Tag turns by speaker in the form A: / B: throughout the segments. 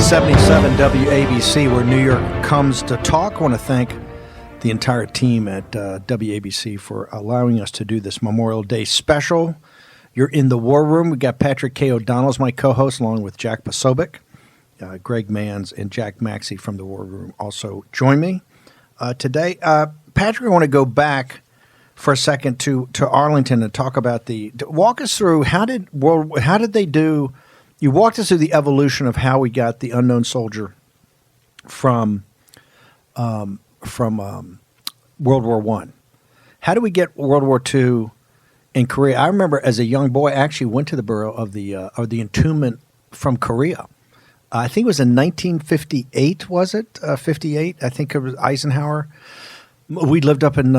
A: 77 WABC, where New York comes to talk. I want to thank the entire team at WABC for allowing us to do this Memorial Day special. You're in the War Room. We got Patrick K. O'Donnell as my co-host, along with Jack Posobiec, Greg Manns, and Jack Maxey from the War Room also join me today. Patrick, I want to go back for a second to Arlington and talk about walk us through how did they do. You walked us through the evolution of how we got the unknown soldier from World War I. How do we get World War II in Korea? I remember as a young boy, I actually went to the burial of the entombment from Korea. I think it was in 1958. Was it 58? I think it was Eisenhower. We lived up in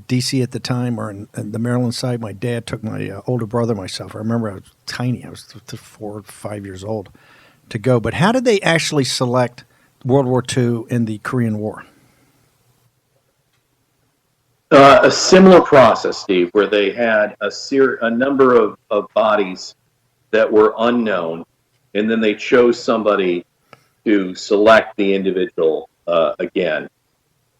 A: D.C. at the time, or in the Maryland side. My dad took my older brother, myself. I remember I was tiny. I was 4 or 5 years old to go. But how did they actually select World War II in the Korean War?
B: A similar process, Steve, where they had a number of bodies that were unknown, and then they chose somebody to select the individual again.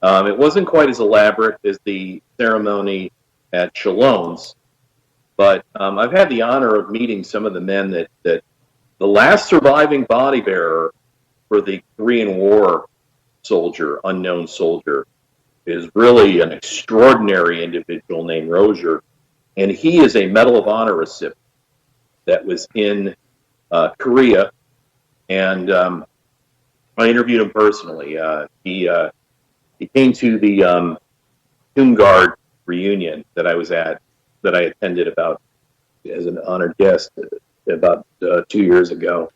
B: It wasn't quite as elaborate as the ceremony at Shalom's, but I've had the honor of meeting some of the men that the last surviving body bearer for the Korean War unknown soldier, is really an extraordinary individual named Rozier, and he is a Medal of Honor recipient that was in Korea, and I interviewed him personally. He came to the Tomb Guard reunion that I attended as an honored guest about 2 years ago,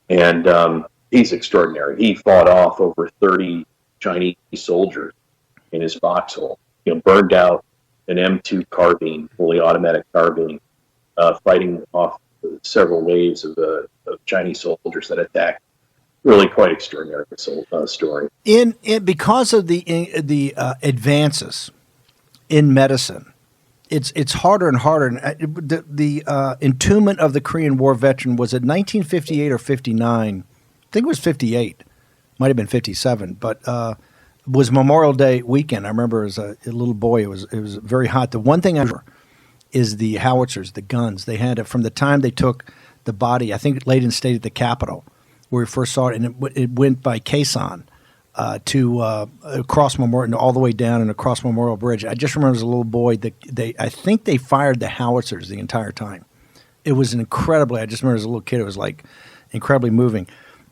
B: and he's extraordinary. He fought off over 30 Chinese soldiers in his foxhole. Burned out an M2 carbine, fully automatic carbine, fighting off several waves of Chinese soldiers that attacked. Really quite extraordinary story.
A: Because of the advances in medicine, it's harder and harder. The entombment of the Korean War veteran was it 1958 or 59? I think it was 58. Might have been 57, but was Memorial Day weekend. I remember as a little boy, it was very hot. The one thing I remember is the howitzers, the guns. They had it from the time they took the body. I think laid in state at the Capitol, where we first saw it, and it went by Quezon to across Memorial, all the way down and across Memorial Bridge. I just remember as a little boy that I think they fired the howitzers the entire time. It was I just remember as a little kid, it was like incredibly moving.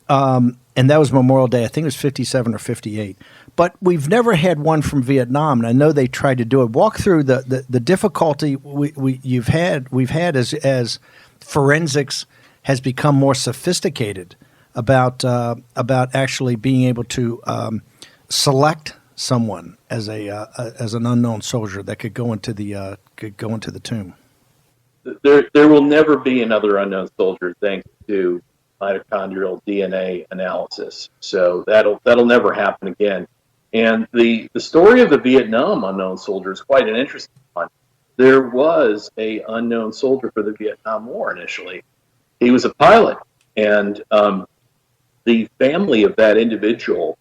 A: And that was Memorial Day. I think it was 57 or 58. But we've never had one from Vietnam, and I know they tried to do it. Walk through the difficulty we've had as forensics has become more sophisticated about actually being able to select someone as an unknown soldier that could go into the tomb.
B: There will never be another unknown soldier thanks to mitochondrial DNA analysis. So that'll never happen again. And the story of the Vietnam unknown soldier is quite an interesting one. There was a unknown soldier for the Vietnam War initially. He was a pilot, and the family of that individual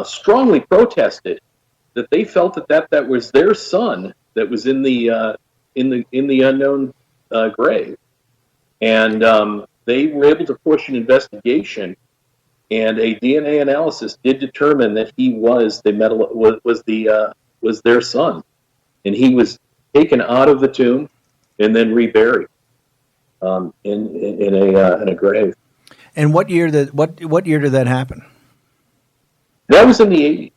B: strongly protested that they felt that was their son that was in the unknown grave, and they were able to push an investigation, and a DNA analysis did determine that he was was their son, and he was taken out of the tomb and then reburied in a grave.
A: And what year did that happen?
B: That was in the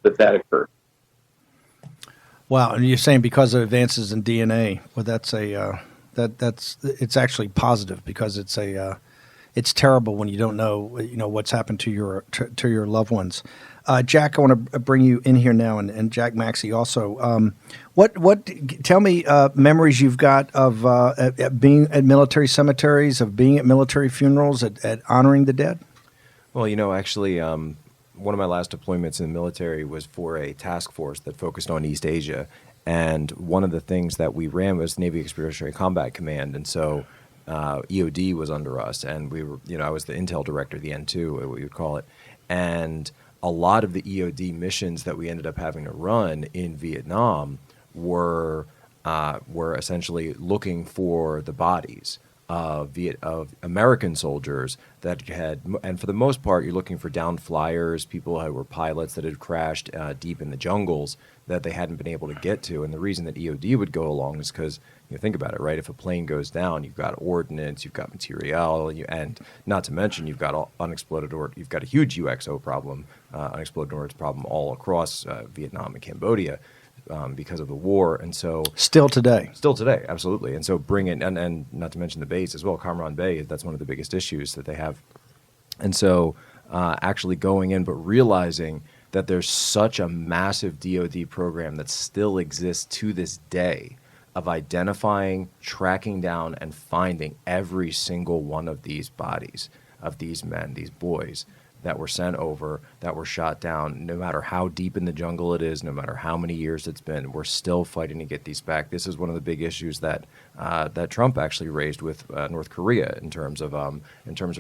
B: 80s that occurred.
A: Wow, and you're saying because of advances in DNA, well, that's it's actually positive because it's terrible when you don't know what's happened to your loved ones. Jack, I want to bring you in here now, and Jack Maxey also. Tell me memories you've got of at being at military cemeteries, of being at military funerals, at honoring the dead?
C: Well, actually, one of my last deployments in the military was for a task force that focused on East Asia. And one of the things that we ran was Navy Expeditionary Combat Command. And so EOD was under us, and we were, I was the intel director, the N2, what we would call it, and a lot of the EOD missions that we ended up having to run in Vietnam were essentially looking for the bodies of American soldiers that had, and for the most part, you're looking for downed flyers, people who were pilots that had crashed deep in the jungles that they hadn't been able to get to. And the reason that EOD would go along is because, think about it, right? If a plane goes down, you've got ordnance, you've got material, and not to mention you've got unexploded, or you've got a huge UXO problem, unexploded ordnance problem all across Vietnam and Cambodia. Because of the war, and so
A: still today,
C: absolutely. And so bring it, and not to mention the base as well, Cam Ranh Bay. That's one of the biggest issues that they have. And so actually going in, but realizing that there's such a massive DoD program that still exists to this day of identifying, tracking down, and finding every single one of these bodies of these men, these boys, that were sent over, that were shot down, no matter how deep in the jungle it is, no matter how many years it's been, we're still fighting to get these back. This is one of the big issues that that Trump actually raised with North Korea in terms of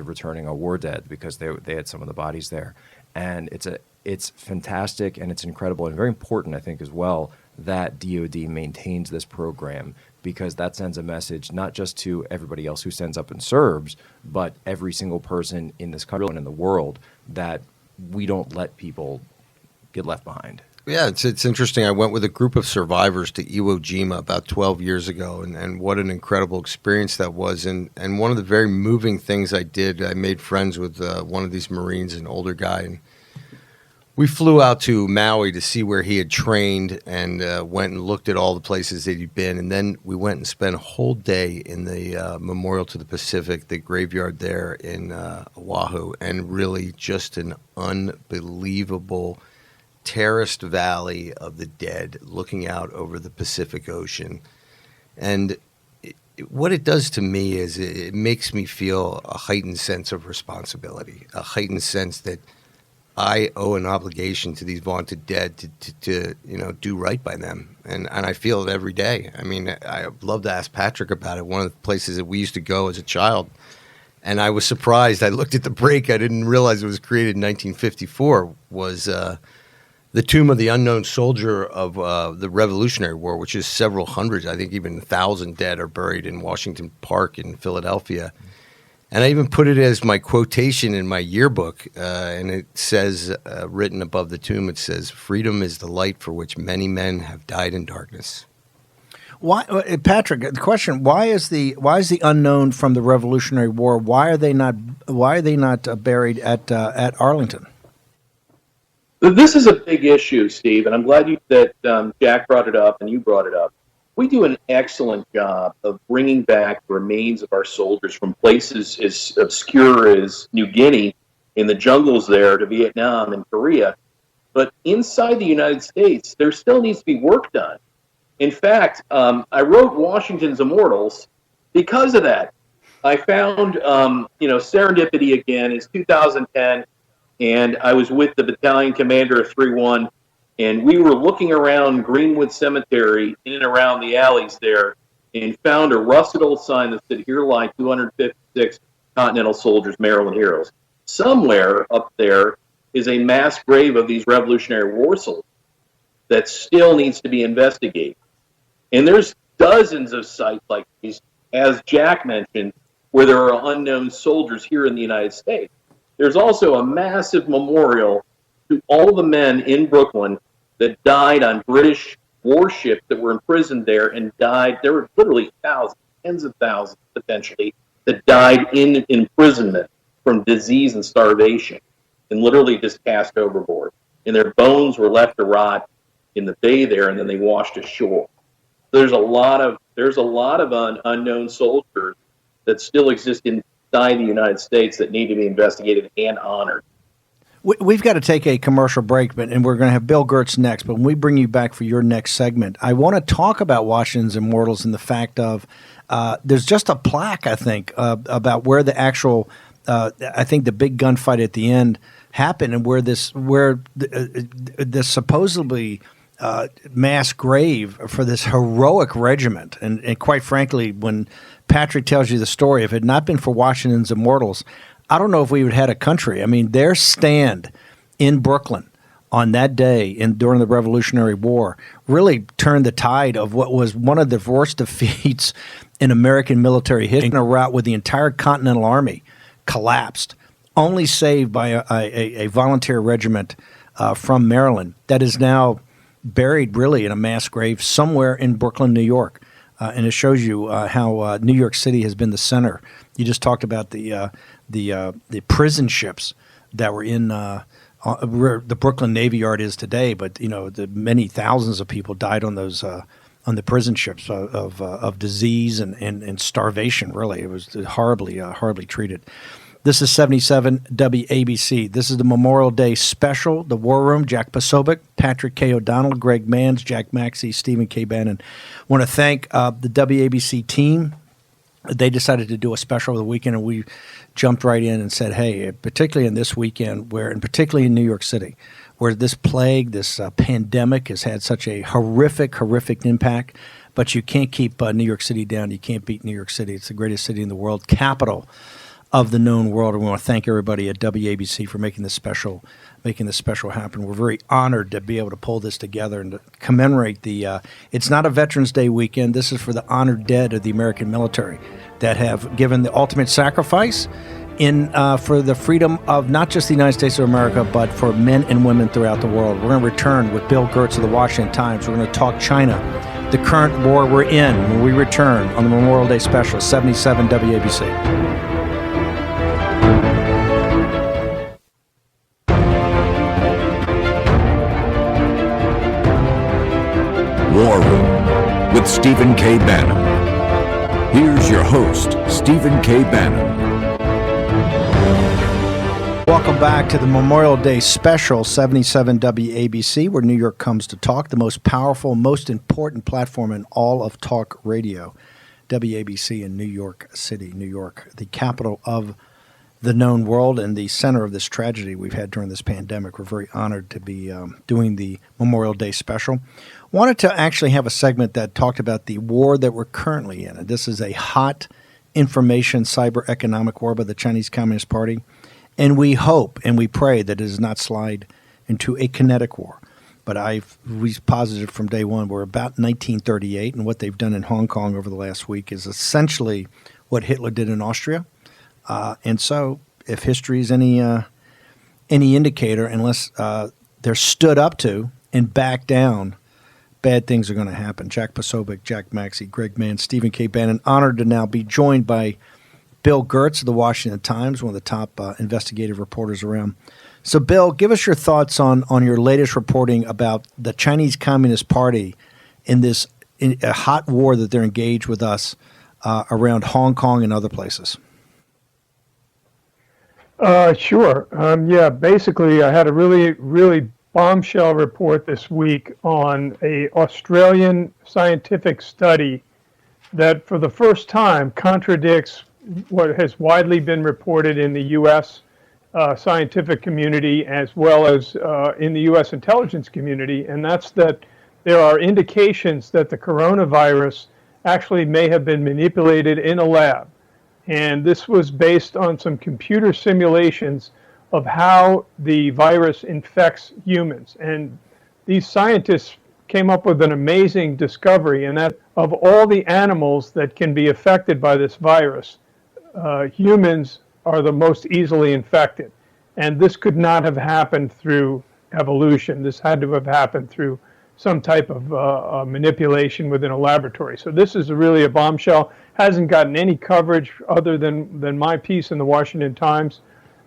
C: returning a war dead, because they had some of the bodies there, and it's fantastic and it's incredible and very important, I think, as well, that DoD maintains this program, because that sends a message not just to everybody else who sends up and serves, but every single person in this country and in the world, that we don't let people get left behind.
D: Yeah, it's interesting. I went with a group of survivors to Iwo Jima about 12 years ago, and what an incredible experience that was. And one of the very moving things I did, I made friends with one of these Marines, an older guy, and we flew out to Maui to see where he had trained, and went and looked at all the places that he'd been. And then we went and spent a whole day in the Memorial to the Pacific, the graveyard there in Oahu, and really just an unbelievable terraced valley of the dead looking out over the Pacific Ocean. And what it does to me is it makes me feel a heightened sense of responsibility, a heightened sense that I owe an obligation to these vaunted dead to do right by them. And I feel it every day. I mean, I love to ask Patrick about it. One of the places that we used to go as a child, and I was surprised. I looked at the break. I didn't realize it was created in 1954, was the Tomb of the Unknown Soldier of the Revolutionary War, which is several hundreds, I think even 1,000 dead are buried in Washington Park in Philadelphia. And I even put it as my quotation in my yearbook, and it says, written above the tomb, it says, "Freedom is the light for which many men have died in darkness."
A: Why, Patrick? The question: Why is the unknown from the Revolutionary War? Why are they not buried at Arlington?
B: This is a big issue, Steve, and I'm glad that Jack brought it up and you brought it up. We do an excellent job of bringing back remains of our soldiers from places as obscure as New Guinea in the jungles there to Vietnam and Korea. But inside the United States, there still needs to be work done. In fact, I wrote Washington's Immortals because of that. I found, serendipity again. It's 2010, and I was with the battalion commander of 3-1. And we were looking around Greenwood Cemetery in and around the alleys there, and found a rusted old sign that said, "Here lie 256 Continental soldiers, Maryland heroes." Somewhere up there is a mass grave of these Revolutionary War soldiers that still needs to be investigated. And there's dozens of sites like these, as Jack mentioned, where there are unknown soldiers here in the United States. There's also a massive memorial to all the men in Brooklyn that died on British warships that were imprisoned there and died. There were literally thousands, tens of thousands potentially, that died in imprisonment from disease and starvation and literally just cast overboard. And their bones were left to rot in the bay there, and then they washed ashore. There's a lot of unknown soldiers that still exist inside the United States that need to be investigated and honored.
A: We've got to take a commercial break, and we're going to have Bill Gertz next. But when we bring you back for your next segment, I want to talk about Washington's Immortals and the fact of there's just a plaque, I think, about where the actual, I think the big gunfight at the end happened, and where this supposedly mass grave for this heroic regiment. And quite frankly, when Patrick tells you the story, if it had not been for Washington's Immortals, I don't know if we would have had a country. I mean, their stand in Brooklyn on that day during the Revolutionary War really turned the tide of what was one of the worst defeats in American military history. A rout where the entire Continental Army collapsed, only saved by a volunteer regiment from Maryland that is now buried really in a mass grave somewhere in Brooklyn, New York. And it shows you how New York City has been the center. You just talked about the prison ships that were in where the Brooklyn Navy Yard is today, but the many thousands of people died on those on the prison ships of disease and starvation. Really, it was horribly treated. This is 77 WABC. This is the Memorial Day special. The War Room, Jack Posobiec, Patrick K. O'Donnell, Greg Manns, Jack Maxey, Stephen K. Bannon. Want to thank the WABC team. They decided to do a special over the weekend, and we jumped right in and said, hey, particularly in this weekend, and particularly in New York City, where this plague, this pandemic has had such a horrific impact, but you can't keep New York City down. You can't beat New York City. It's the greatest city in the world, capital of the known world. And we want to thank everybody at WABC for making this special happen. We're very honored to be able to pull this together and to commemorate it's not a Veterans Day weekend. This is for the honored dead of the American military that have given the ultimate sacrifice for the freedom of not just the United States of America, but for men and women throughout the world. We're going to return with Bill Gertz of the Washington Times. We're going to talk China, the current war we're in, when we return on the Memorial Day special, 77 WABC.
E: War Room with Stephen K. Bannon. Here's your host, Stephen K. Bannon.
A: Welcome back to the Memorial Day special, 77 WABC, where New York comes to talk, the most powerful, most important platform in all of talk radio. WABC in New York City, New York, the capital of the known world and the center of this tragedy we've had during this pandemic. We're very honored to be doing the Memorial Day special. Wanted to actually have a segment that talked about the war that we're currently in. And this is a hot information cyber economic war by the Chinese Communist Party. And we hope and we pray that it does not slide into a kinetic war. But we posited from day one we're about 1938, and what they've done in Hong Kong over the last week is essentially what Hitler did in Austria. And so if history is any indicator, unless they're stood up to and back down, bad things are going to happen. Jack Posobiec, Jack Maxey, Greg Manns, Stephen K. Bannon, honored to now be joined by Bill Gertz of the Washington Times, one of the top investigative reporters around. So, Bill, give us your thoughts on your latest reporting about the Chinese Communist Party in a hot war that they're engaged with us around Hong Kong and other places.
F: Sure. Basically, I had a really bombshell report this week on a Australian scientific study that for the first time contradicts what has widely been reported in the U.S. Scientific community as well as in the U.S. intelligence community, and that's that there are indications that the coronavirus actually may have been manipulated in a lab. And this was based on some computer simulations of how the virus infects humans. And these scientists came up with an amazing discovery, and that of all the animals that can be affected by this virus, humans are the most easily infected. And this could not have happened through evolution. This had to have happened through some type of manipulation within a laboratory. So this is really a bombshell. Hasn't gotten any coverage other than my piece in the Washington Times,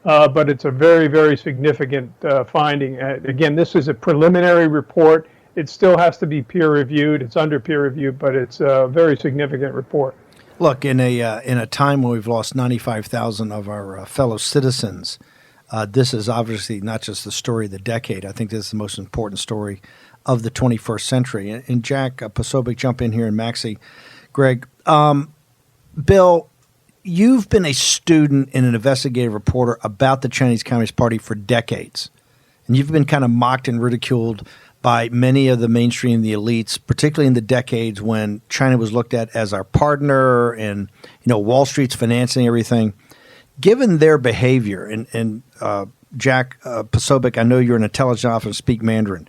F: but it's a very, very significant finding. Again, this is a preliminary report. It still has to be peer-reviewed. It's under peer review, but it's a very significant report.
A: Look, in a time when we've lost 95,000 of our fellow citizens, this is obviously not just the story of the decade. I think this is the most important story of the 21st century. And Jack Posobiec, jump in here, and Maxey, Greg. Bill, you've been a student and an investigative reporter about the Chinese Communist Party for decades. And you've been kind of mocked and ridiculed by many of the mainstream, the elites, particularly in the decades when China was looked at as our partner and, Wall Street's financing everything. Given their behavior, and Jack Posobiec, I know you're an intelligence officer and speak Mandarin.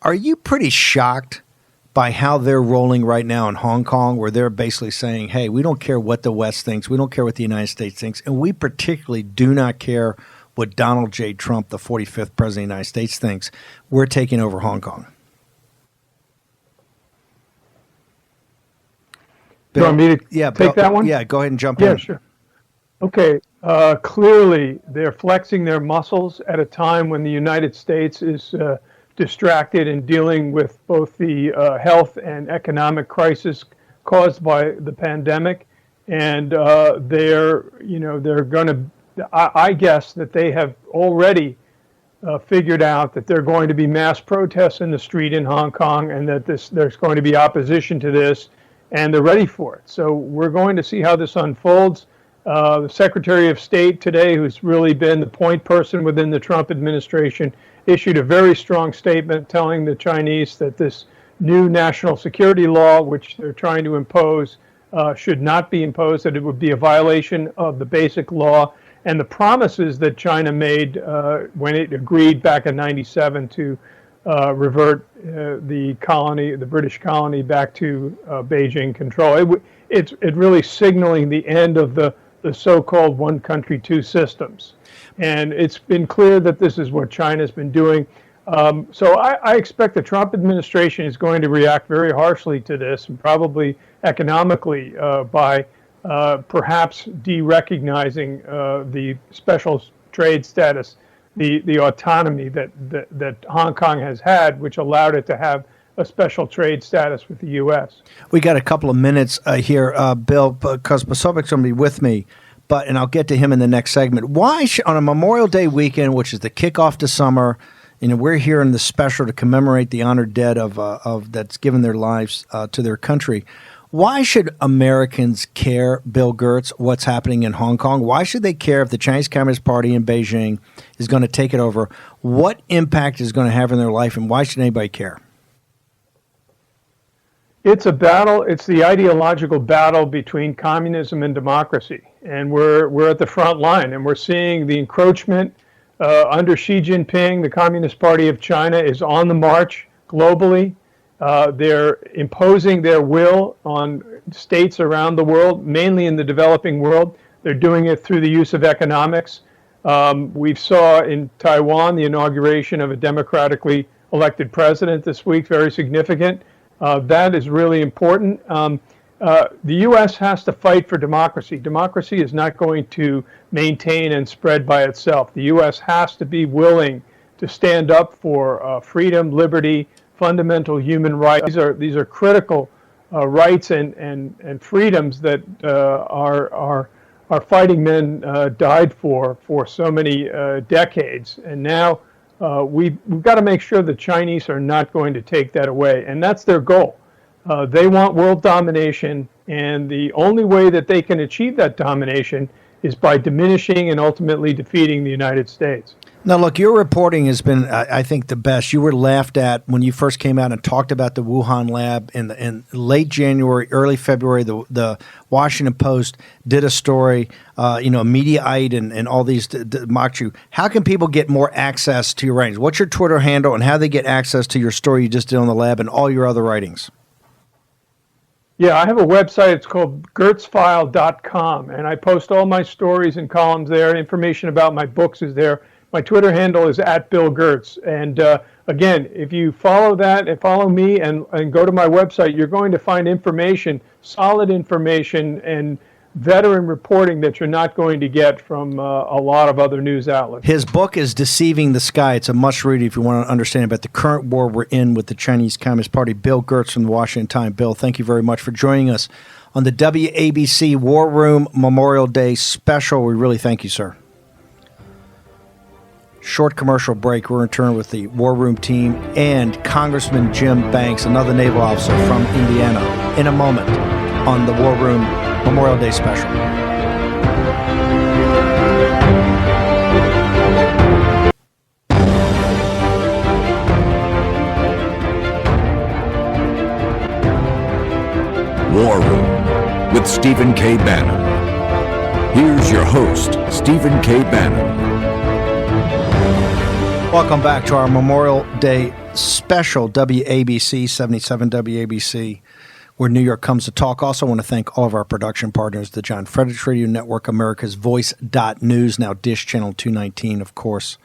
A: Are you pretty shocked by how they're rolling right now in Hong Kong, where they're basically saying, hey, we don't care what the West thinks, we don't care what the United States thinks, and we particularly do not care what Donald J. Trump, the 45th president of the United States, thinks. We're taking over Hong Kong.
F: You want me to take that one?
A: Yeah, go ahead and jump in.
F: Yeah, sure. Okay. Clearly, they're flexing their muscles at a time when the United States is distracted in dealing with both the health and economic crisis caused by the pandemic, and they're going to. I guess that they have already figured out that there are going to be mass protests in the street in Hong Kong, and that there's going to be opposition to this, and they're ready for it. So we're going to see how this unfolds. The Secretary of State today, who's really been the point person within the Trump administration, issued a very strong statement telling the Chinese that this new national security law, which they're trying to impose, should not be imposed, that it would be a violation of the basic law and the promises that China made when it agreed back in '97 to revert the British colony back to Beijing control. It's really signaling the end of the so-called one country, two systems. And it's been clear that this is what China's been doing. So I expect the Trump administration is going to react very harshly to this, and probably economically by perhaps de-recognizing the special trade status, the autonomy that Hong Kong has had, which allowed it to have a special trade status with the U.S.
A: We got a couple of minutes here, Bill, because Posobiec's going to be with me, and I'll get to him in the next segment. Why on a Memorial Day weekend, which is the kickoff to summer, we're here in the special to commemorate the honored dead of that's given their lives to their country. Why should Americans care, Bill Gertz, what's happening in Hong Kong? Why should they care if the Chinese Communist Party in Beijing is going to take it over? What impact is going to have in their life, and why should anybody care?
F: It's a battle. It's the ideological battle between communism and democracy, and we're at the front line, and we're seeing the encroachment under Xi Jinping. The Communist Party of China is on the march globally. They're imposing their will on states around the world, mainly in the developing world. They're doing it through the use of economics. We saw in Taiwan the inauguration of a democratically elected president this week, very significant. That is really important. The U.S. has to fight for democracy. Democracy is not going to maintain and spread by itself. The U.S. has to be willing to stand up for freedom, liberty, fundamental human rights. These are critical rights and freedoms that our fighting men died for so many decades. And now we've got to make sure the Chinese are not going to take that away. And that's their goal. They want world domination, and the only way that they can achieve that domination is by diminishing and ultimately defeating the United States.
A: Now, look, your reporting has been, I think, the best. You were laughed at when you first came out and talked about the Wuhan lab in late January, early February. The Washington Post did a story, Mediaite and all these mocked you. How can people get more access to your writings? What's your Twitter handle, and how do they get access to your story you just did on the lab and all your other writings?
F: Yeah, I have a website. It's called gertzfile.com, and I post all my stories and columns there. Information about my books is there. My Twitter handle is @BillGertz. And again, if you follow that and follow me and go to my website, you're going to find information, solid information, and veteran reporting that you're not going to get from a lot of other news outlets.
A: His book is Deceiving the Sky. It's a must-read if you want to understand about the current war we're in with the Chinese Communist Party. Bill Gertz from the Washington Times. Bill, thank you very much for joining us on the WABC War Room Memorial Day special. We really thank you, sir. Short commercial break. We're in turn with the War Room team and Congressman Jim Banks, another naval officer from Indiana, in a moment on the War Room Memorial Day special.
E: Stephen K. Bannon. Here's your host, Stephen K. Bannon.
A: Welcome back to our Memorial Day special, WABC 77 WABC, where New York comes to talk. Also want to thank all of our production partners, the John Fredericks Radio Network, America's Voice.News, now Dish Channel 219, of course,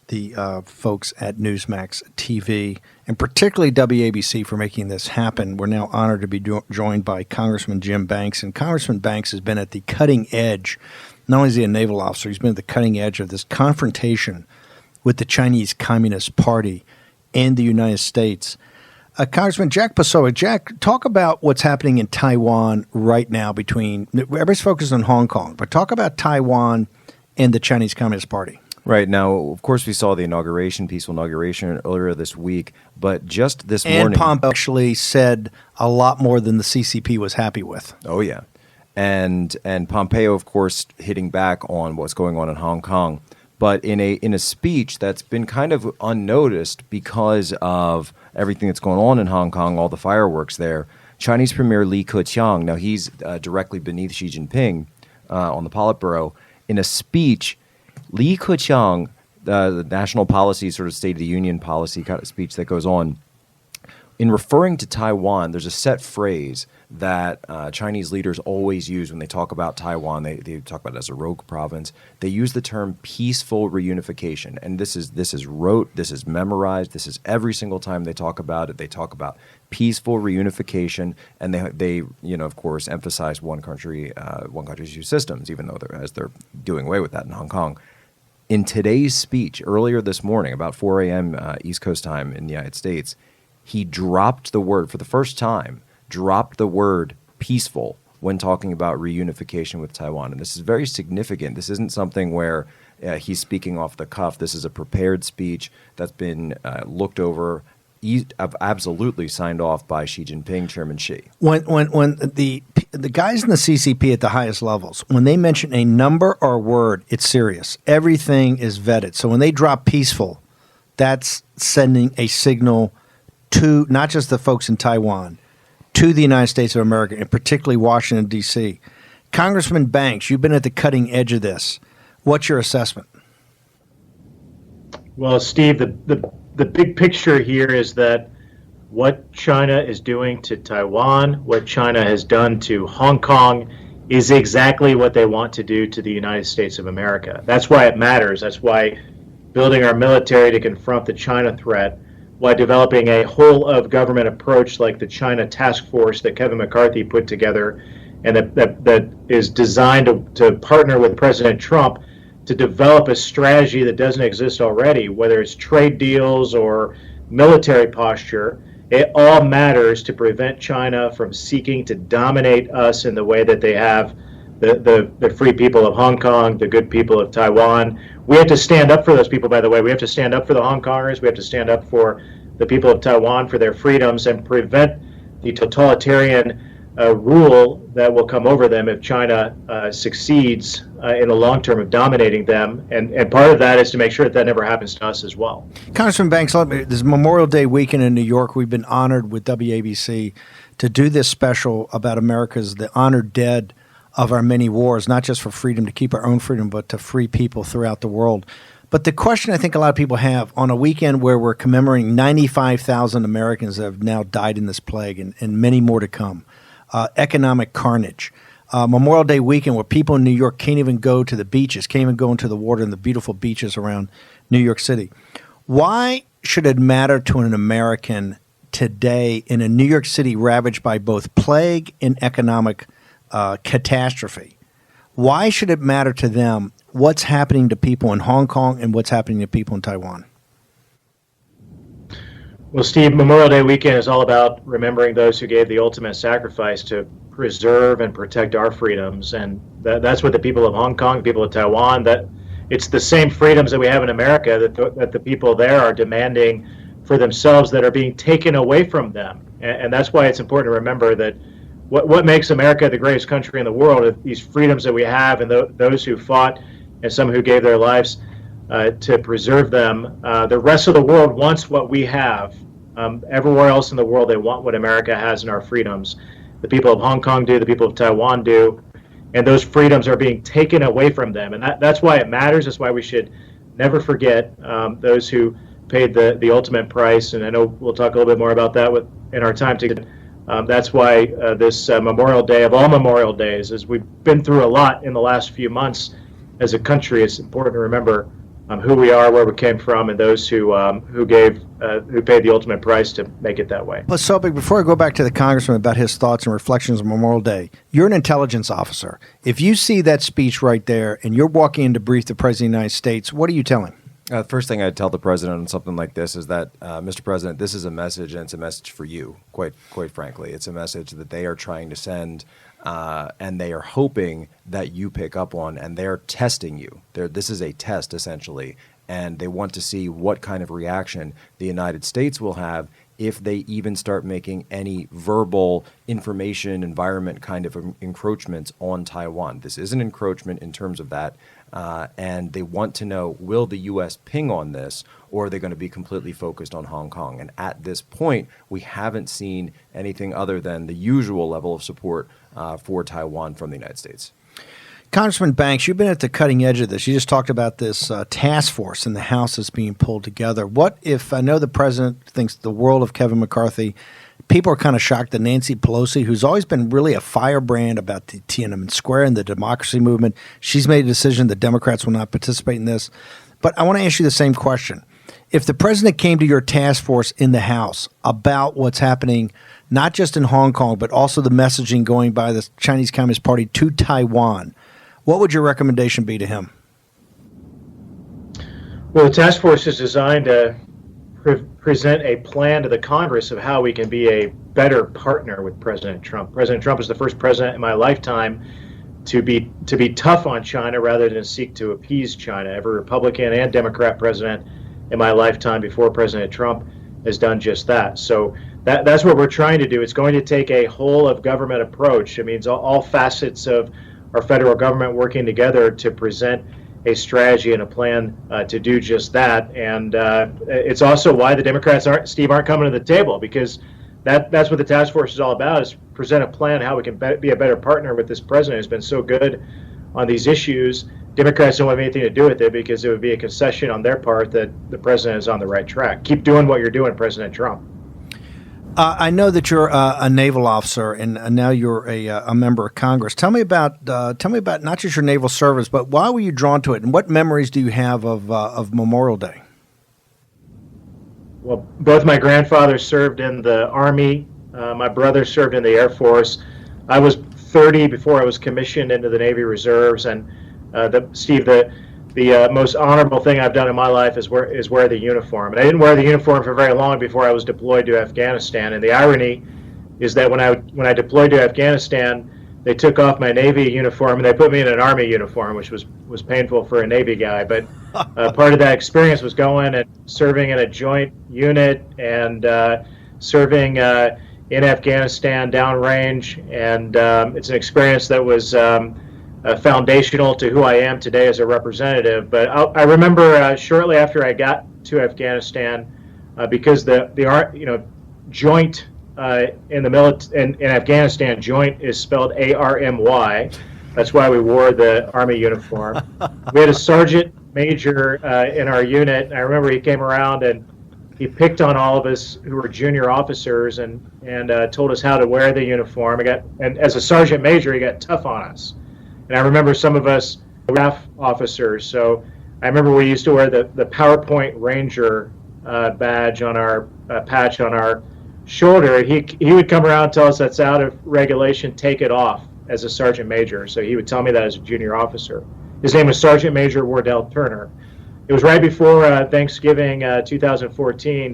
A: the folks at Newsmax TV, and particularly WABC for making this happen. We're now honored to be joined by Congressman Jim Banks, and Congressman Banks has been at the cutting edge. Not only is he a naval officer, he's been at the cutting edge of this confrontation with the Chinese Communist Party and the United States. Congressman Jack Posobiec, Jack, talk about what's happening in Taiwan right now everybody's focused on Hong Kong, but talk about Taiwan and the Chinese Communist Party.
C: Right. Now, of course, we saw the peaceful inauguration earlier this week, but just this morning...
A: And Pompeo actually said a lot more than the CCP was happy with.
C: Oh, yeah. And Pompeo, of course, hitting back on what's going on in Hong Kong. But in a speech that's been kind of unnoticed because of everything that's going on in Hong Kong, all the fireworks there, Chinese Premier Li Keqiang, now he's directly beneath Xi Jinping on the Politburo, in a speech, Li Keqiang, the national policy, sort of State of the Union policy kind of speech that goes on, in referring to Taiwan, there's a set phrase that Chinese leaders always use when they talk about Taiwan. They talk about it as a rogue province. They use the term peaceful reunification. And this is rote, this is memorized, this is every single time they talk about it. They talk about peaceful reunification, and they of course, emphasize one country, two systems, even though they're doing away with that in Hong Kong. In today's speech, earlier this morning, about 4 a.m. East Coast time in the United States, he dropped the word, for the first time, peaceful when talking about reunification with Taiwan. And this is very significant. This isn't something where he's speaking off the cuff. This is a prepared speech that's been looked over, absolutely signed off by Xi Jinping, Chairman Xi.
A: When the guys in the CCP at the highest levels, when they mention a number or word, it's serious. Everything is vetted. So when they drop peaceful, that's sending a signal to not just the folks in Taiwan, to the United States of America, and particularly Washington, D.C. Congressman Banks, you've been at the cutting edge of this. What's your assessment?
G: Well, Steve, the big picture here is that what China is doing to Taiwan, what China has done to Hong Kong, is exactly what they want to do to the United States of America. That's why it matters. That's why building our military to confront the China threat, why developing a whole-of-government approach like the China Task Force that Kevin McCarthy put together and that is designed to partner with President Trump to develop a strategy that doesn't exist already, whether it's trade deals or military posture. It all matters to prevent China from seeking to dominate us in the way that they have the free people of Hong Kong, the good people of Taiwan. We have to stand up for those people, by the way. We have to stand up for the Hong Kongers. We have to stand up for the people of Taiwan, for their freedoms, and prevent the totalitarian rule that will come over them if China succeeds in the long term of dominating them. And part of that is to make sure that never happens to us as well.
A: Congressman Banks, this Memorial Day weekend in New York, we've been honored with WABC to do this special about the honored dead of our many wars, not just for freedom, to keep our own freedom, but to free people throughout the world. But the question I think a lot of people have on a weekend where we're commemorating 95,000 Americans that have now died in this plague and many more to come, economic carnage, Memorial Day weekend where people in New York can't even go to the beaches, can't even go into the water in the beautiful beaches around New York City. Why should it matter to an American today in a New York City ravaged by both plague and economic catastrophe? Why should it matter to them what's happening to people in Hong Kong and what's happening to people in Taiwan?
G: Well, Steve, Memorial Day weekend is all about remembering those who gave the ultimate sacrifice to preserve and protect our freedoms. And that's what the people of Hong Kong, the people of Taiwan, that it's the same freedoms that we have in America that the people there are demanding for themselves that are being taken away from them. And that's why it's important to remember that what makes America the greatest country in the world are these freedoms that we have, and those who fought and some who gave their lives to preserve them. The rest of the world wants what we have. Everywhere else in the world, they want what America has in our freedoms. the people of Hong Kong do, the people of Taiwan do, and those freedoms are being taken away from them. And that's why it matters. That's why we should never forget those who paid the ultimate price. And I know we'll talk a little bit more about that in our time together. That's why this Memorial Day of all Memorial Days, as we've been through a lot in the last few months as a country, it's important to remember who we are, where we came from, and those who paid the ultimate price to make it that way.
A: Posobiec, before I go back to the Congressman about his thoughts and reflections on Memorial Day, you're an intelligence officer. If you see that speech right there and you're walking in to brief the President of the United States, what are you telling?
C: The first thing I'd tell the president on something like this is that, Mr. President, this is a message, and it's a message for you, quite frankly. It's a message that they are trying to send, and they are hoping that you pick up on, and they're testing you. This is a test, essentially, and they want to see what kind of reaction the United States will have if they even start making any verbal information environment kind of encroachments on Taiwan. This is an encroachment in terms of that. And they want to know, will the U.S. ping on this, or are they going to be completely focused on Hong Kong? And at this point, we haven't seen anything other than the usual level of support for Taiwan from the United States.
A: Congressman Banks, you've been at the cutting edge of this. You just talked about this task force in the House that's being pulled together. What if, I know the president thinks the world of Kevin McCarthy, people are kind of shocked that Nancy Pelosi, who's always been really a firebrand about the Tiananmen Square and the democracy movement, she's made a decision that Democrats will not participate in this. But I want to ask you the same question. If the president came to your task force in the House about what's happening, not just in Hong Kong, but also the messaging going by the Chinese Communist Party to Taiwan, what would your recommendation be to him?
G: Well, the task force is designed to present a plan to the Congress of how we can be a better partner with President Trump. President Trump is the first president in my lifetime to be tough on China rather than seek to appease China. Every Republican and Democrat president in my lifetime before President Trump has done just that. So that's what we're trying to do. It's going to take a whole of government approach. It means all facets of our federal government working together to present a strategy and a plan to do just that. And it's also why the Democrats aren't coming to the table, because that's what the task force is all about, is present a plan how we can be a better partner with this president who's been so good on these issues. Democrats don't have anything to do with it because it would be a concession on their part that the president is on the right track. Keep doing what you're doing, President Trump.
A: I know that you're a naval officer, and now you're a member of Congress. Tell me about not just your naval service, but why were you drawn to it, and what memories do you have of Memorial Day?
G: Well, both my grandfathers served in the Army. My brother served in the Air Force. I was 30 before I was commissioned into the Navy Reserves, and the most honorable thing I've done in my life is wear the uniform. And I didn't wear the uniform for very long before I was deployed to Afghanistan. And the irony is that when I deployed to Afghanistan, they took off my Navy uniform and they put me in an Army uniform, which was painful for a Navy guy. But part of that experience was going and serving in a joint unit and serving in Afghanistan downrange. And it's an experience that was foundational to who I am today as a representative. But I remember shortly after I got to Afghanistan, because the joint in Afghanistan, joint is spelled ARMY. That's why we wore the Army uniform. We had a sergeant major in our unit. I remember he came around and he picked on all of us who were junior officers and told us how to wear the uniform. And as a sergeant major, he got tough on us. And I remember some of us staff officers. So I remember we used to wear the PowerPoint Ranger badge on our patch on our shoulder. And he would come around and tell us that's out of regulation, take it off as a sergeant major. So he would tell me that as a junior officer. His name was Sergeant Major Wardell Turner. It was right before Thanksgiving 2014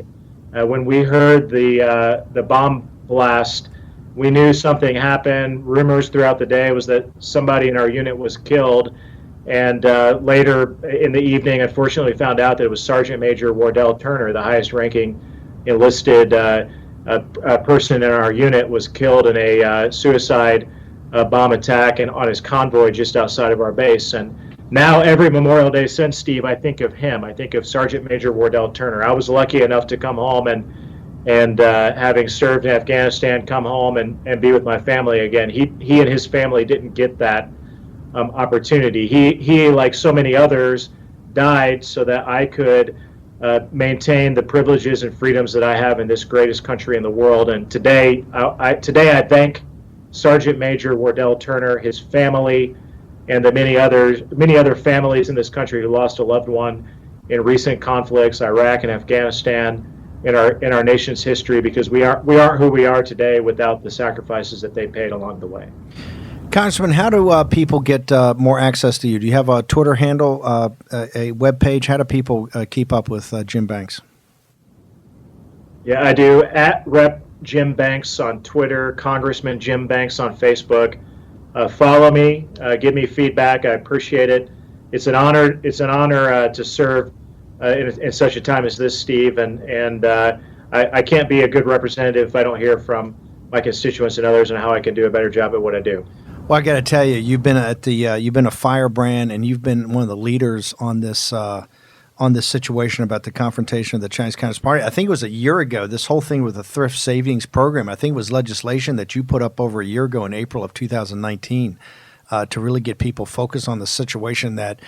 G: when we heard the bomb blast. We knew something happened. Rumors throughout the day was that somebody in our unit was killed. And later in the evening, unfortunately, found out that it was Sergeant Major Wardell Turner, the highest ranking enlisted person in our unit, was killed in a suicide bomb attack and on his convoy just outside of our base. And now every Memorial Day since, Steve, I think of him. I think of Sergeant Major Wardell Turner. I was lucky enough to come home and And having served in Afghanistan, come home and be with my family again. He and his family didn't get that opportunity. He, like so many others, died so that I could maintain the privileges and freedoms that I have in this greatest country in the world. And today I thank Sergeant Major Wardell Turner, his family, and the many other families in this country who lost a loved one in recent conflicts, Iraq and Afghanistan, in our nation's history, because we aren't who we are today without the sacrifices that they paid along the way.
A: Congressman, how do people get more access to you? Do you have a Twitter handle, a web page? How do people keep up with Jim Banks?
G: Yeah, I do. At Rep Jim Banks on Twitter, Congressman Jim Banks on Facebook. Follow me, give me feedback. I appreciate it. It's an honor. It's an honor to serve in such a time as this, Steve. And I can't be a good representative if I don't hear from my constituents and others on how I can do a better job at what I do.
A: Well, I got to tell you, you've been a firebrand, and you've been one of the leaders on this situation about the confrontation of the Chinese Communist Party. I think it was a year ago. This whole thing with the thrift savings program, I think it was legislation that you put up over a year ago in April of 2019 to really get people focused on the situation that.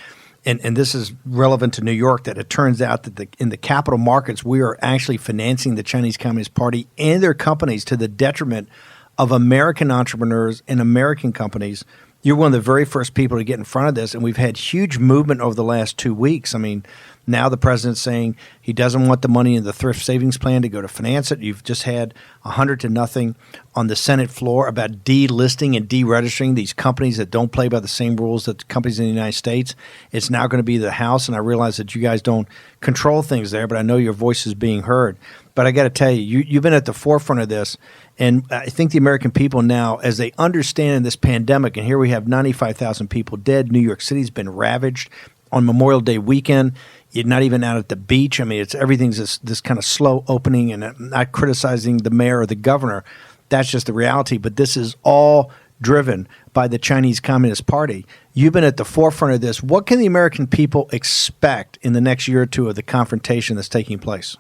A: And this is relevant to New York, that it turns out that in the capital markets, we are actually financing the Chinese Communist Party and their companies to the detriment of American entrepreneurs and American companies. You're one of the very first people to get in front of this, and we've had huge movement over the last 2 weeks. I mean, now the president's saying he doesn't want the money in the thrift savings plan to go to finance it. You've just had 100-0 on the Senate floor about delisting and deregistering these companies that don't play by the same rules that the companies in the United States. It's now going to be the House, and I realize that you guys don't control things there, but I know your voice is being heard. But I got to tell you, you've been at the forefront of this, and I think the American people now, as they understand this pandemic, and here we have 95,000 people dead. New York City's been ravaged on Memorial Day weekend. You're not even out at the beach. I mean, everything's this kind of slow opening, and I'm not criticizing the mayor or the governor. That's just the reality. But this is all driven by the Chinese Communist Party. You've been at the forefront of this. What can the American people expect in the next year or two of the confrontation that's taking place?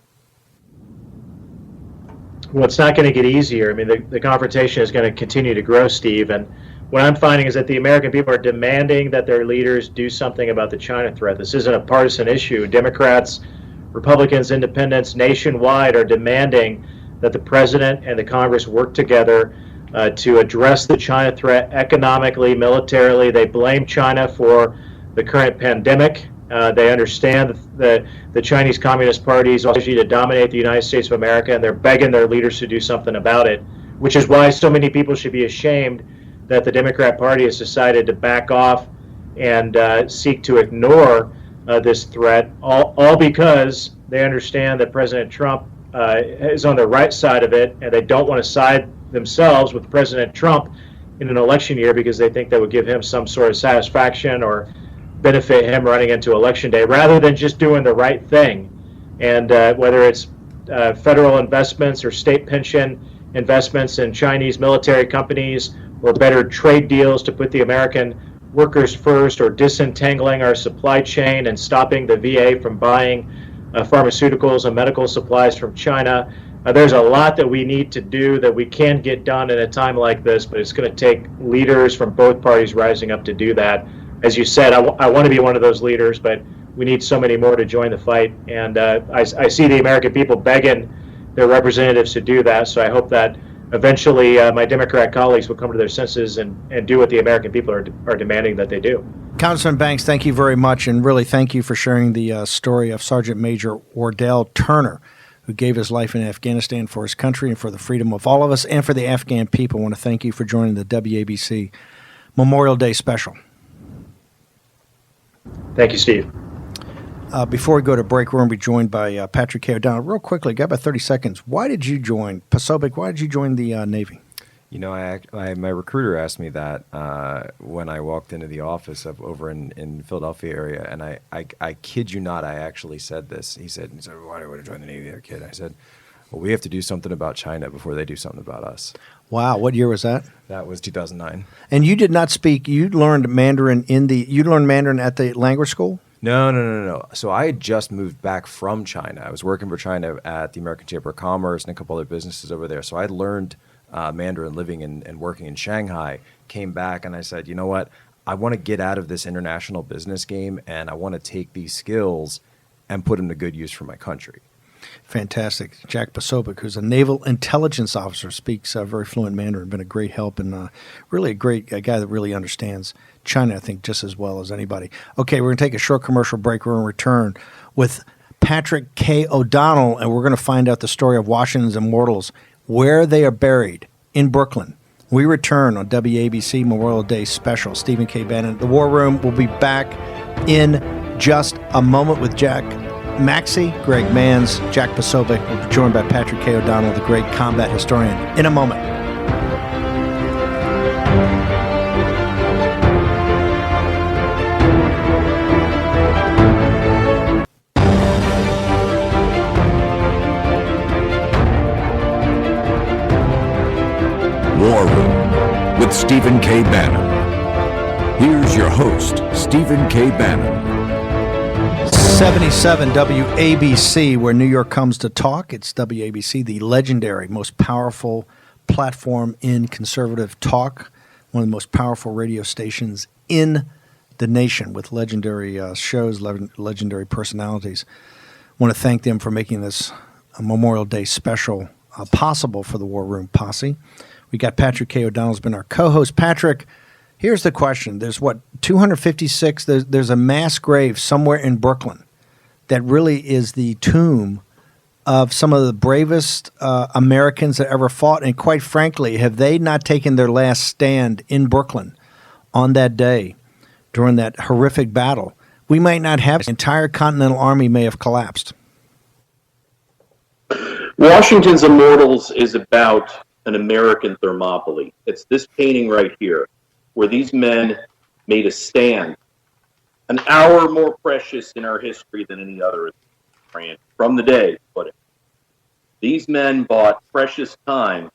G: Well, it's not going to get easier. I mean, the confrontation is going to continue to grow, Steve. And what I'm finding is that the American people are demanding that their leaders do something about the China threat. This isn't a partisan issue. Democrats, Republicans, independents nationwide are demanding that the president and the Congress work together to address the China threat economically, militarily. They blame China for the current pandemic. They understand that the Chinese Communist Party is strategy to dominate the United States of America, and they're begging their leaders to do something about it, which is why so many people should be ashamed that the Democrat Party has decided to back off and seek to ignore this threat, all because they understand that President Trump is on the right side of it, and they don't want to side themselves with President Trump in an election year because they think that would give him some sort of satisfaction or benefit him running into Election Day, rather than just doing the right thing. And whether it's federal investments or state pension investments in Chinese military companies, or better trade deals to put the American workers first, or disentangling our supply chain and stopping the VA from buying pharmaceuticals and medical supplies from China. There's a lot that we need to do that we can get done in a time like this, but it's going to take leaders from both parties rising up to do that. As you said, I want to be one of those leaders, but we need so many more to join the fight. And I see the American people begging their representatives to do that, so I hope that eventually my Democrat colleagues will come to their senses and do what the American people are demanding that they do.
A: Congressman Banks, thank you very much, and really thank you for sharing the story of Sergeant Major Wardell Turner, who gave his life in Afghanistan for his country and for the freedom of all of us and for the Afghan people. I want to thank you for joining the WABC Memorial Day special.
G: Thank you, Steve.
A: Before we go to break, we're going to be joined by Patrick K. O'Donnell. Real quickly, got about 30 seconds. Why did you join Posobiec? Why did you join the Navy?
C: You know, my recruiter asked me that when I walked into the office over in Philadelphia area, and I kid you not, I actually said this. He said, why do you want to join the Navy there, kid? I said, well, we have to do something about China before they do something about us.
A: Wow, what year was that?
C: That was 2009.
A: And you did not speak. You learned Mandarin at the language school?
C: No. So I had just moved back from China. I was working for China at the American Chamber of Commerce and a couple other businesses over there. So I learned Mandarin living and working in Shanghai, came back, and I said, you know what? I want to get out of this international business game, and I want to take these skills and put them to good use for my country.
A: Fantastic. Jack Posobiec, who's a naval intelligence officer, speaks very fluent Mandarin, been a great help, and really a guy that really understands China, I think, just as well as anybody. Okay, we're going to take a short commercial break. We're going to return with Patrick K. O'Donnell, and we're going to find out the story of Washington's immortals, where they are buried in Brooklyn. We return on WABC Memorial Day special. Stephen K. Bannon, The War Room. Will be back in just a moment with Jack Maxey, Greg Manns, Jack Posobiec. We'll be joined by Patrick K. O'Donnell, the great combat historian, in a moment.
E: War Room with Stephen K. Bannon. Here's your host, Stephen K. Bannon.
A: 77 WABC, where New York comes to talk. It's WABC, the legendary, most powerful platform in conservative talk, one of the most powerful radio stations in the nation with legendary shows, legendary personalities. I want to thank them for making this Memorial Day special possible for the War Room Posse. We got Patrick K. O'Donnell's been our co-host. Patrick, here's the question. There's 256, there's a mass grave somewhere in Brooklyn that really is the tomb of some of the bravest Americans that ever fought. And quite frankly, have they not taken their last stand in Brooklyn on that day during that horrific battle, we might not have, the entire Continental Army may have collapsed.
B: Washington's Immortals is about an American Thermopylae. It's this painting right here, where these men made a stand, an hour more precious in our history than any other from the day. But these men bought precious time.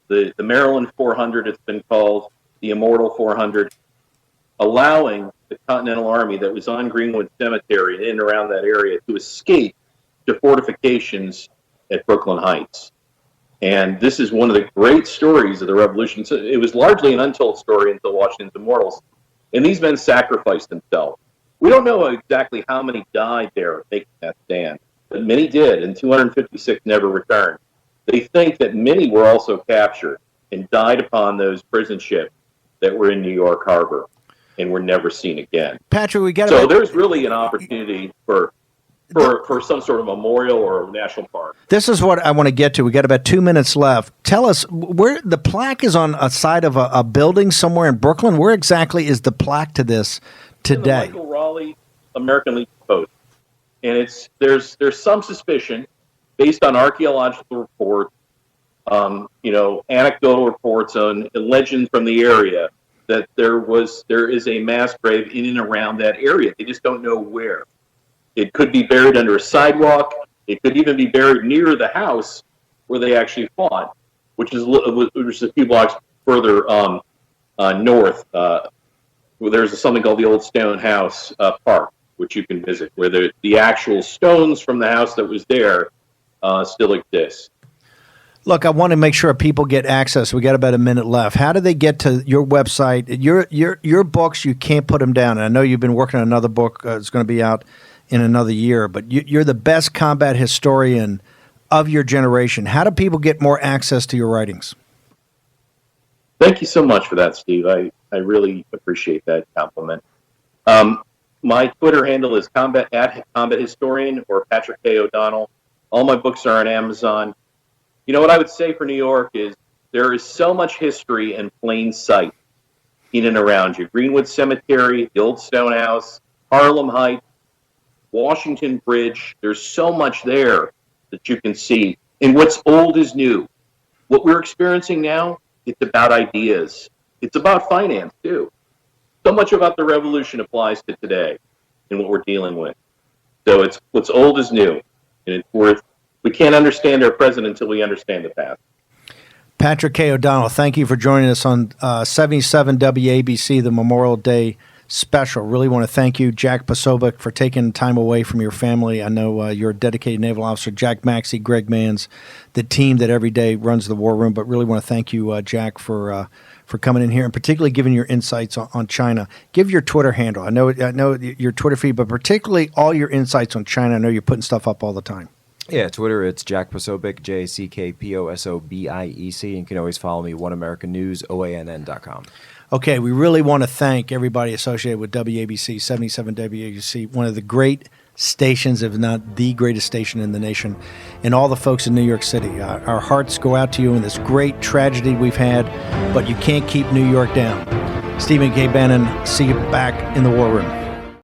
B: The Maryland 400, it's been called, the Immortal 400, allowing the Continental Army that was on Greenwood Cemetery and in and around that area to escape to fortifications at Brooklyn Heights. And this is one of the great stories of the Revolution. So it was largely an untold story until Washington's Immortals. And these men sacrificed themselves. We don't know exactly how many died there making that stand, but many did, and 256 never returned. They think that many were also captured and died upon those prison ships that were in New York Harbor and were never seen again.
A: Patrick, we got
B: so there's really an opportunity for some sort of memorial or national park.
A: This is what I want to get to. We got about 2 minutes left. Tell us where the plaque is on a side of a building somewhere in Brooklyn. Where exactly is the plaque to this today?
B: The Michael Raleigh American Legion Post, and there's some suspicion based on archaeological reports, anecdotal reports on legends from the area that there is a mass grave in and around that area. They just don't know where. It could be buried under a sidewalk. It could even be buried near the house where they actually fought, which is a few blocks further north. Where there's something called the Old Stone House Park, which you can visit, where the actual stones from the house that was there still exist.
A: Look, I want to make sure people get access. We got about a minute left. How do they get to your website? Your books, you can't put them down. And I know you've been working on another book. It's going to be out in another year, but you're the best combat historian of your generation. How do people get more access to your writings?
B: Thank you so much for that, Steve. I really appreciate that compliment. My Twitter handle is combat historian or Patrick K. O'Donnell. All my books are on Amazon. You know what I would say for New York is there is so much history in plain sight in and around you. Greenwood Cemetery, the Old Stone House, Harlem Heights, Washington Bridge. There's so much there that you can see. And what's old is new. What we're experiencing now, it's about ideas. It's about finance, too. So much about the revolution applies to today and what we're dealing with. So it's what's old is new. And we can't understand our present until we understand the past.
A: Patrick K. O'Donnell, thank you for joining us on 77 WABC, the Memorial Day special. Really want to thank you, Jack Posobiec, for taking time away from your family. I know you're a dedicated naval officer. Jack Maxey, Greg Manns, the team that every day runs the War Room. But really want to thank you, Jack, for coming in here and particularly giving your insights on China. Give your Twitter handle. I know your Twitter feed, but particularly all your insights on China. I know you're putting stuff up all the time.
C: Yeah, Twitter, it's Jack Posobiec, JackPosobiec. You can always follow me, OneAmericanNews, OANN.com.
A: Okay, we really want to thank everybody associated with WABC, 77 WABC, one of the great stations, if not the greatest station in the nation, and all the folks in New York City. Our hearts go out to you in this great tragedy we've had, but you can't keep New York down. Stephen K. Bannon, see you back in the War Room.